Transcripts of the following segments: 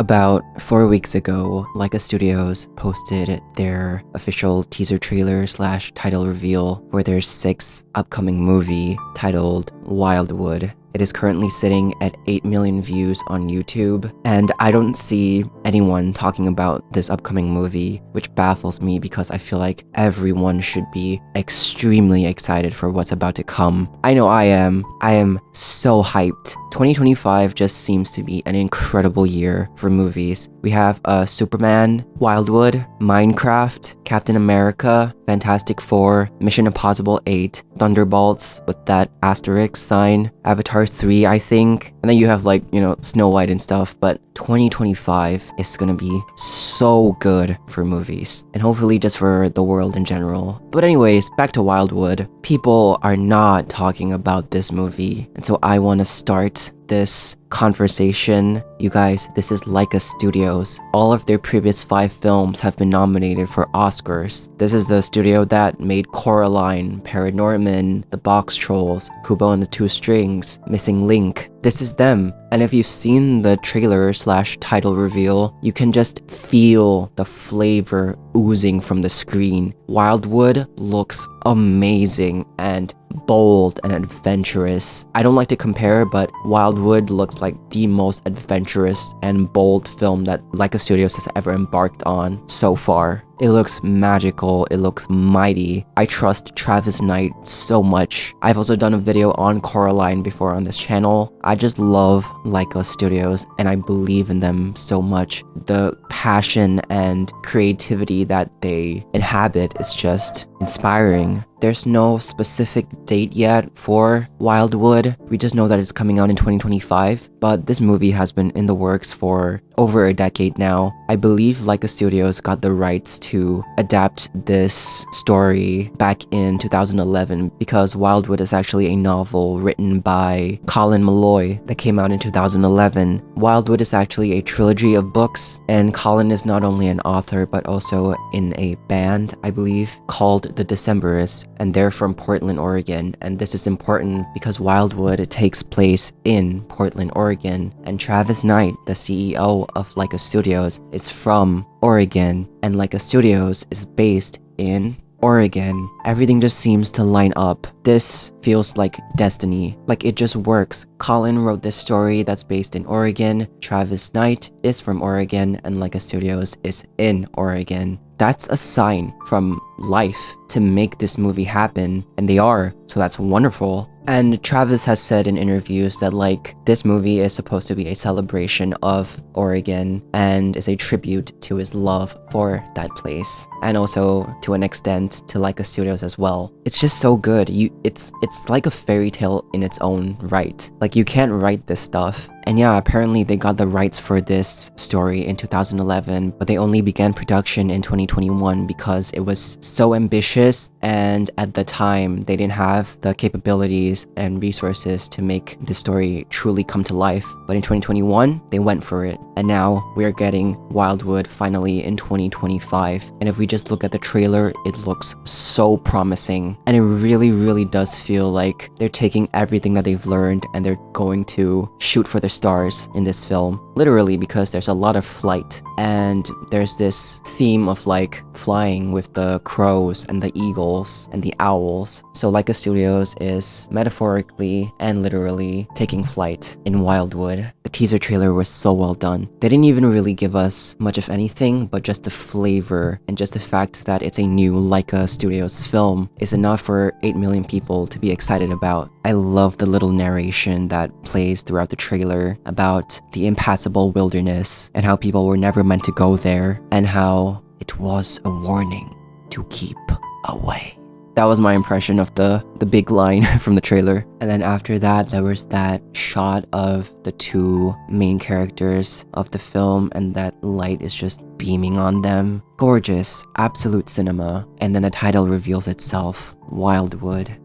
About 4 weeks ago, Laika Studios posted their official teaser trailer / title reveal for their 6th upcoming movie titled Wildwood. It is currently sitting at 8 million views on YouTube, and I don't see anyone talking about this upcoming movie, which baffles me because I feel like everyone should be extremely excited for what's about to come. I know I am. I am so hyped. 2025 just seems to be an incredible year for movies. We have Superman, Wildwood, Minecraft, Captain America, Fantastic Four, Mission Impossible 8, Thunderbolts with that asterisk sign, Avatar 3 I think, and then you have Snow White and stuff, but 2025 is gonna be so good for movies, and hopefully just for the world in general. But anyways, back to Wildwood. People are not talking about this movie, and so I want to start this conversation. You guys, this is Laika Studios. All of their previous 5 films have been nominated for Oscars. This is the studio that made Coraline, Paranorman, The Boxtrolls, Kubo and the Two Strings, Missing Link. This is them. And if you've seen the trailer / title reveal, you can just feel the flavor oozing from the screen. Wildwood looks amazing and bold and adventurous. I don't like to compare, but Wildwood looks like the most adventurous and bold film that Laika Studios has ever embarked on so far. It looks magical, it looks mighty. I trust Travis Knight so much. I've also done a video on Coraline before on this channel. I just love Laika Studios and I believe in them so much. The passion and creativity that they inhabit is just inspiring. There's no specific date yet for Wildwood. We just know that it's coming out in 2025, but this movie has been in the works for over a decade now. I believe Laika Studios got the rights to adapt this story back in 2011 because Wildwood is actually a novel written by Colin Malloy that came out in 2011. Wildwood is actually a trilogy of books, and Colin is not only an author but also in a band, I believe, called The Decemberists, and they're from Portland, Oregon. And this is important because Wildwood takes place in Portland, Oregon, and Travis Knight, the CEO of Laika Studios, is from Oregon, and Laika Studios is based in Oregon. Everything just seems to line up. This feels like destiny. Like it just works. Colin wrote this story that's based in Oregon. Travis Knight is from Oregon, and Laika Studios is in Oregon. That's a sign from life to make this movie happen, and they are, so that's wonderful. And Travis has said in interviews that this movie is supposed to be a celebration of Oregon and is a tribute to his love for that place, and also to an extent to Laika Studios as well. It's just so good. It's like a fairy tale in its own right. You can't write this stuff. And yeah, apparently they got the rights for this story in 2011, but they only began production in 2021 because it was so ambitious, and at the time they didn't have the capabilities and resources to make the story truly come to life. But in 2021, they went for it, and now we're getting Wildwood finally in 2025. And if we just look at the trailer, it looks so promising, and it really does feel like they're taking everything that they've learned and they're going to shoot for the stars in this film, literally, because there's a lot of flight, and there's this theme of flying with the crows and the eagles and the owls. So Laika Studios is metaphorically and literally taking flight in Wildwood. The teaser trailer was so well done. They didn't even really give us much of anything, but just the flavor and just the fact that it's a new Laika Studios film is enough for 8 million people to be excited about. I love the little narration that plays throughout the trailer about the impassable wilderness and how people were never meant to go there, and how it was a warning to keep away. That was my impression of the big line from the trailer. And then after that, there was that shot of the 2 main characters of the film, and that light is just beaming on them. Gorgeous, absolute cinema. And then the title reveals itself, Wildwood.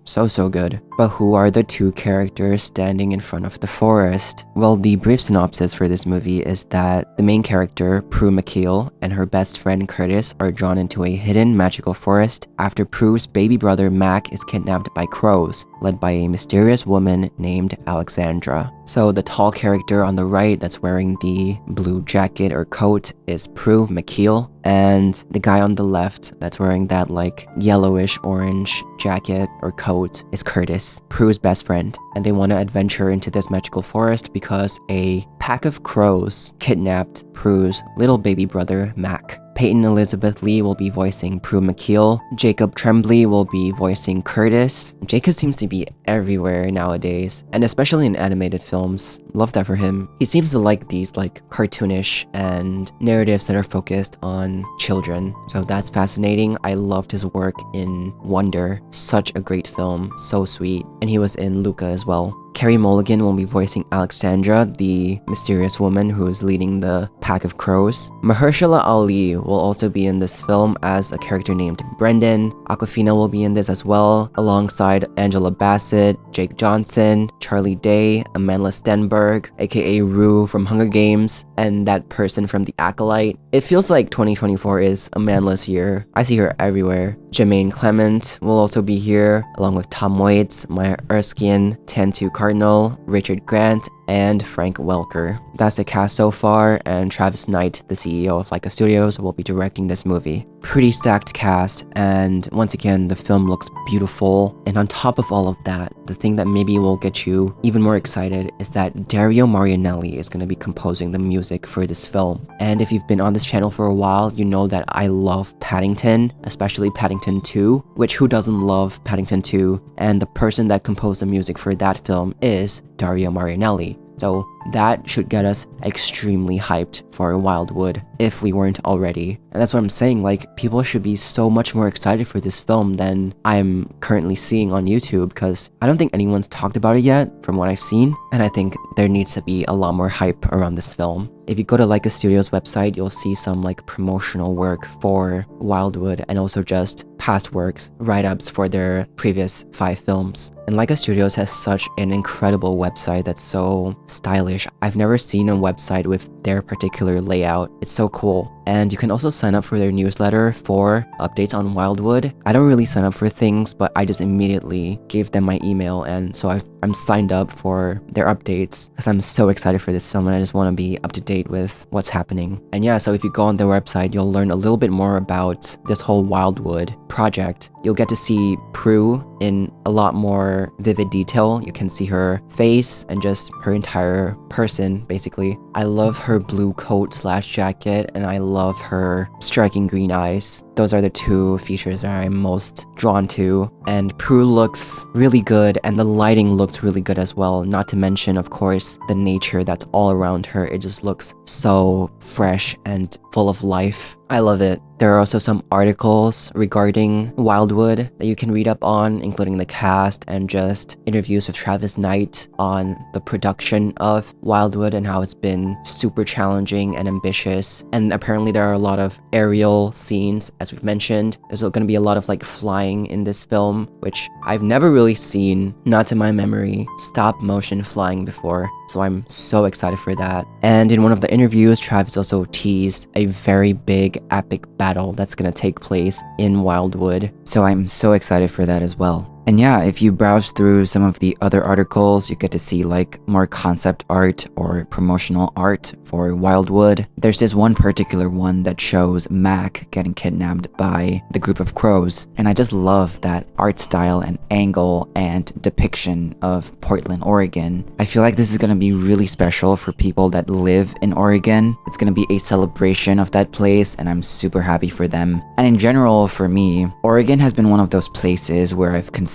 So good. But who are the two characters standing in front of the forest? Well, the brief synopsis for this movie is that the main character, Prue McKeel, and her best friend Curtis are drawn into a hidden magical forest after Prue's baby brother Mac is kidnapped by crows, led by a mysterious woman named Alexandra. So the tall character on the right that's wearing the blue jacket or coat is Prue McKeel, and the guy on the left that's wearing that like yellowish orange jacket or coat is Curtis, Prue's best friend. And they want to adventure into this magical forest because a pack of crows kidnapped Prue's little baby brother Mac. Peyton Elizabeth Lee will be voicing Prue McKeel. Jacob Tremblay will be voicing Curtis. Jacob seems to be everywhere nowadays, and especially in animated films. Love that for him. He seems to like these like cartoonish and narratives that are focused on children. So that's fascinating. I loved his work in Wonder. Such a great film, so sweet. And he was in Luca as well. Carey Mulligan will be voicing Alexandra, the mysterious woman who is leading the pack of crows. Mahershala Ali will also be in this film as a character named Brendan. Awkwafina will be in this as well, alongside Angela Bassett, Jake Johnson, Charlie Day, Amandla Stenberg, aka Rue from Hunger Games, and that person from The Acolyte. It feels like 2024 is Amandla's year. I see her everywhere. Jemaine Clement will also be here, along with Tom Waits, Maya Erskine, Tantu Cardinal, Richard Grant, and Frank Welker. That's the cast so far, and Travis Knight, the CEO of Laika Studios, will be directing this movie. Pretty stacked cast, and once again, the film looks beautiful. And on top of all of that, the thing that maybe will get you even more excited is that Dario Marianelli is going to be composing the music for this film. And if you've been on this channel for a while, you know that I love Paddington, especially Paddington 2, which who doesn't love Paddington 2? And the person that composed the music for that film is Dario Marianelli. So that should get us extremely hyped for Wildwood if we weren't already. And that's what I'm saying, like, people should be so much more excited for this film than I'm currently seeing on YouTube, because I don't think anyone's talked about it yet from what I've seen, and I think there needs to be a lot more hype around this film. If you go to Laika Studios website, you'll see some like promotional work for Wildwood and also just past works, write-ups for their previous 5 films. And Laika Studios has such an incredible website that's so stylish. I've never seen a website with their particular layout. It's so cool. And you can also sign up for their newsletter for updates on Wildwood. I don't really sign up for things, but I just immediately gave them my email, and so I'm signed up for their updates because I'm so excited for this film and I just want to be up to date with what's happening. And yeah, so if you go on their website, you'll learn a little bit more about this whole Wildwood project. You'll get to see Prue in a lot more vivid detail. You can see her face and just her entire person, basically. I love her blue coat / jacket, and I love her striking green eyes. Those are the two features that I'm most drawn to. And Prue looks really good, and the lighting looks really good as well. Not to mention, of course, the nature that's all around her. It just looks so fresh and full of life. I love it. There are also some articles regarding Wildwood that you can read up on, including the cast and just interviews with Travis Knight on the production of Wildwood and how it's been super challenging and ambitious. And apparently there are a lot of aerial scenes, as we've mentioned. There's going to be a lot of like flying in this film, which I've never really seen, not to my memory, stop motion flying before. So I'm so excited for that. And in one of the interviews, Travis also teased a very big epic battle that's gonna take place in Wildwood. So I'm so excited for that as well. And yeah, if you browse through some of the other articles, you get to see like more concept art or promotional art for Wildwood. There's this one particular one that shows Mac getting kidnapped by the group of crows. And I just love that art style and angle and depiction of Portland, Oregon. I feel like this is gonna be really special for people that live in Oregon. It's gonna be a celebration of that place, and I'm super happy for them. And in general, for me, Oregon has been one of those places where I've considered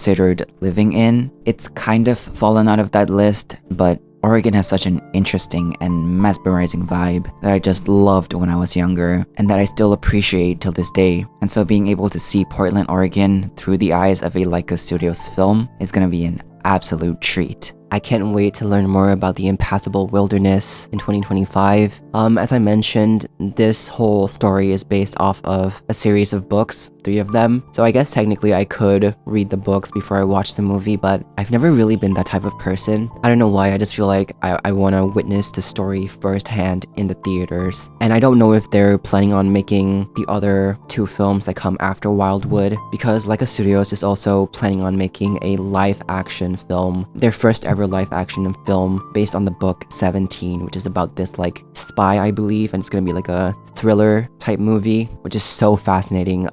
living in. It's kind of fallen out of that list, but Oregon has such an interesting and mesmerizing vibe that I just loved when I was younger and that I still appreciate till this day. And so being able to see Portland, Oregon through the eyes of a Laika Studios film is gonna be an absolute treat. I can't wait to learn more about the impassable wilderness in 2025. As I mentioned, this whole story is based off of a series of books, 3 of them. So I guess technically I could read the books before I watch the movie, but I've never really been that type of person. I don't know why, I just feel like I want to witness the story firsthand in the theaters. And I don't know if they're planning on making the other 2 films that come after Wildwood, because Laika Studios is also planning on making a live action film, their first ever live action film based on the book 17, which is about this like spy, I believe, and it's gonna be like a thriller type movie, which is so fascinating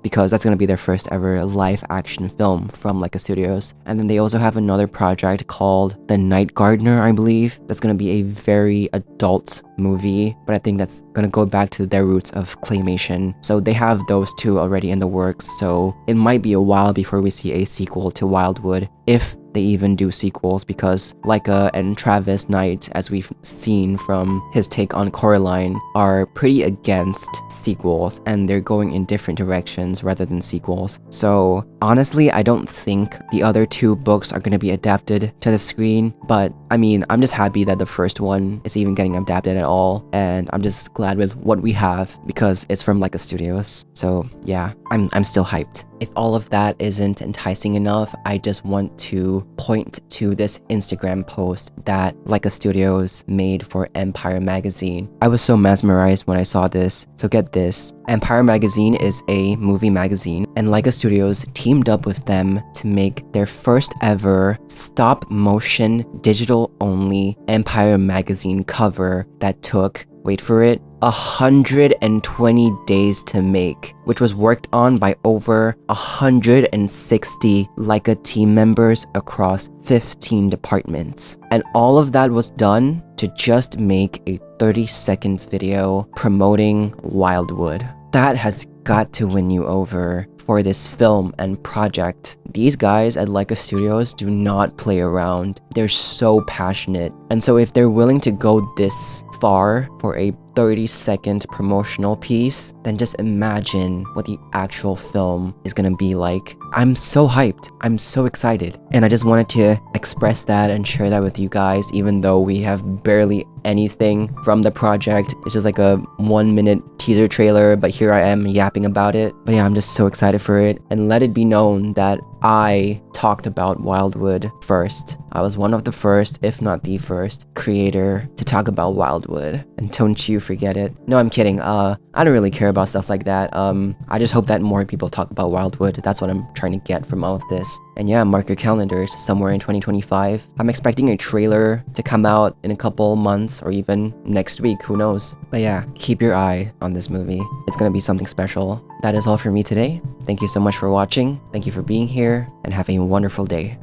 because that's gonna be their first ever live action film from Laika Studios. And then they also have another project called The Night Gardener, I believe, that's gonna be a very adult movie, but I think that's gonna go back to their roots of claymation. So they have those 2 already in the works, so it might be a while before we see a sequel to Wildwood, if they even do sequels, because Laika and Travis Knight, as we've seen from his take on Coraline, are pretty against sequels, and they're going in different directions rather than sequels. So honestly, I don't think the other 2 books are going to be adapted to the screen, but I mean, I'm just happy that the first one is even getting adapted at all, and I'm just glad with what we have because it's from Laika Studios. So yeah, I'm still hyped. If all of that isn't enticing enough, I just want to point to this Instagram post that Laika Studios made for Empire Magazine. I was so mesmerized when I saw this. So get this. Empire Magazine is a movie magazine, and Laika Studios teamed up with them to make their first ever stop motion digital only Empire Magazine cover that took, wait for it, 120 days to make, which was worked on by over 160 Laika team members across 15 departments. And all of that was done to just make a 30-second video promoting Wildwood. That has got to win you over for this film and project. These guys at Laika Studios do not play around. They're so passionate. And so if they're willing to go this far for a 30-second promotional piece, then just imagine what the actual film is gonna be like. I'm so hyped. I'm so excited. And I just wanted to express that and share that with you guys, even though we have barely anything from the project. It's just like a 1-minute teaser trailer, but here I am yapping about it. But yeah, I'm just so excited for it. And let it be known that I talked about Wildwood first. I was one of the first, if not the first, creator to talk about Wildwood. And don't you forget it. No, I'm kidding. I don't really care about stuff like that. I just hope that more people talk about Wildwood. That's what I'm trying to get from all of this. And yeah, mark your calendars, somewhere in 2025. I'm expecting a trailer to come out in a couple months or even next week, who knows. But yeah, keep your eye on this movie. It's gonna be something special. That is all for me today. Thank you so much for watching. Thank you for being here, and have a wonderful day.